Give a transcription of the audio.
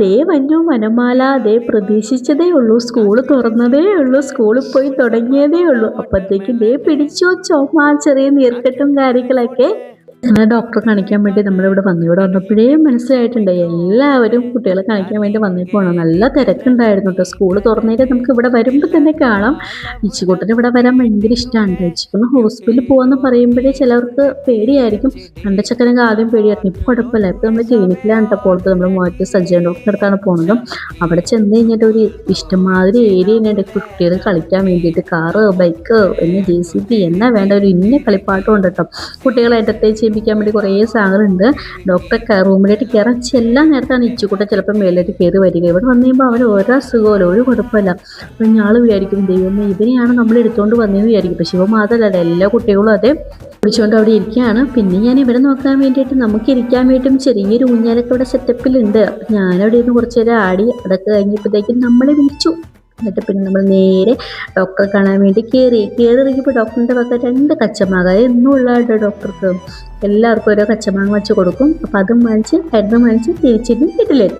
ദേ വന്നു മനമാല. ദേ പ്രതീക്ഷിച്ചതേ ഉള്ളൂ, സ്കൂള് തുറന്നതേ ഉള്ളൂ, സ്കൂളിൽ പോയി തുടങ്ങിയതേ ഉള്ളൂ. അപ്പത്തേക്കും ദേ പിടിച്ചോ ചുമ, ചെറിയ നീർക്കെട്ടും കാര്യങ്ങളൊക്കെ. അങ്ങനെ ഡോക്ടറെ കാണിക്കാൻ വേണ്ടി നമ്മളിവിടെ വന്നു. ഇവിടെ വന്നപ്പോഴേ മനസ്സിലായിട്ടുണ്ട് എല്ലാവരും കുട്ടികളെ കാണിക്കാൻ വേണ്ടി വന്നേക്കുവാണ്. നല്ല തിരക്കുണ്ടായിരുന്നു കേട്ടോ. സ്കൂള് തുറന്നേരം നമുക്ക് ഇവിടെ വരുമ്പോൾ തന്നെ കാണാം. ഇച്ചിക്കുട്ടന് ഇവിടെ വരാൻ ഭയങ്കര ഇഷ്ടമാണ്. ഇച്ചിക്കൊന്ന് ഹോസ്പിറ്റലിൽ പോകാന്ന് പറയുമ്പോഴേ ചിലർക്ക് പേടിയായിരിക്കും. എൻ്റെ ചക്കനൊക്കെ ആദ്യം പേടിയായിരുന്നു. ഇപ്പം കുഴപ്പമില്ല. ഇപ്പം നമ്മൾ ക്ലിനിക്കിലാണ് കേട്ടോ പോകുന്നത്. നമ്മൾ മാറ്റി സജ്ജൻ ഡോക്ടറെ അടുത്താണ് പോകുന്നത്. അവിടെ ചെന്ന് കഴിഞ്ഞിട്ട് ഒരു ഇഷ്ടംമാതിരി ഏരിയ തന്നെയുണ്ട് കുട്ടികൾ കളിക്കാൻ വേണ്ടിയിട്ട്. കാറ്, ബൈക്ക്, പിന്നെ JCB എന്നാ വേണ്ട ഒരു ഇന്ന കളിപ്പാട്ടം ഉണ്ട് കേട്ടോ. കുട്ടികളെ എൻ്റർടൈൻ ചെയ്യിപ്പിക്കാൻ വേണ്ടി കുറേ സാധനങ്ങളുണ്ട്. ഡോക്ടറെ റൂമിലേക്ക് കയറാൻ ചെല്ലാൻ നേരത്താണ് ഇച്ചുകൂട്ടം ചിലപ്പോൾ മേലേക്ക് കയറി വരിക. ഇവിടെ വന്നു കഴിയുമ്പോൾ അവന് ഓരോ അസുഖമല്ലോ, ഒരു കുഴപ്പമില്ല. അപ്പം ഞാൾ വിചാരിക്കും ദൈവമേ ഇതിനെയാണ് നമ്മൾ എടുത്തുകൊണ്ട് വന്നതെന്ന് വിചാരിക്കും. പക്ഷെ ഇവ മാത്രമല്ല, എല്ലാ കുട്ടികളും അതേ പിടിച്ചുകൊണ്ട് അവിടെ ഇരിക്കുകയാണ്. പിന്നെ ഞാൻ ഇവിടെ നോക്കാൻ വേണ്ടിയിട്ട് നമുക്ക് ഇരിക്കാൻ വേണ്ടിയിട്ടും ചെറിയൊരു ഊഞ്ഞാലൊക്കെ ഇവിടെ സെറ്റപ്പിലുണ്ട്. അപ്പം ഞാനവിടെ ഇരുന്ന് കുറച്ച് നേരം ആടി. അതൊക്കെ കഴിഞ്ഞപ്പോഴത്തേക്കും നമ്മളെ വിളിച്ചു. എന്നിട്ട് പിന്നെ നമ്മൾ നേരെ ഡോക്ടറെ കാണാൻ വേണ്ടി കയറി ഇറങ്ങിയപ്പോൾ ഡോക്ടറിൻ്റെ പക്കൽ 2 കച്ചമാങ്ങ എന്നും ഉള്ളതായിട്ട് ഡോക്ടർക്ക് എല്ലാവർക്കും ഓരോ കച്ചമാങ്ങ വെച്ച് കൊടുക്കും. അപ്പം അതും വാങ്ങിച്ച് മരുന്ന് വാങ്ങിച്ച് തിരിച്ചിട്ട് വീട്ടിലെത്തും.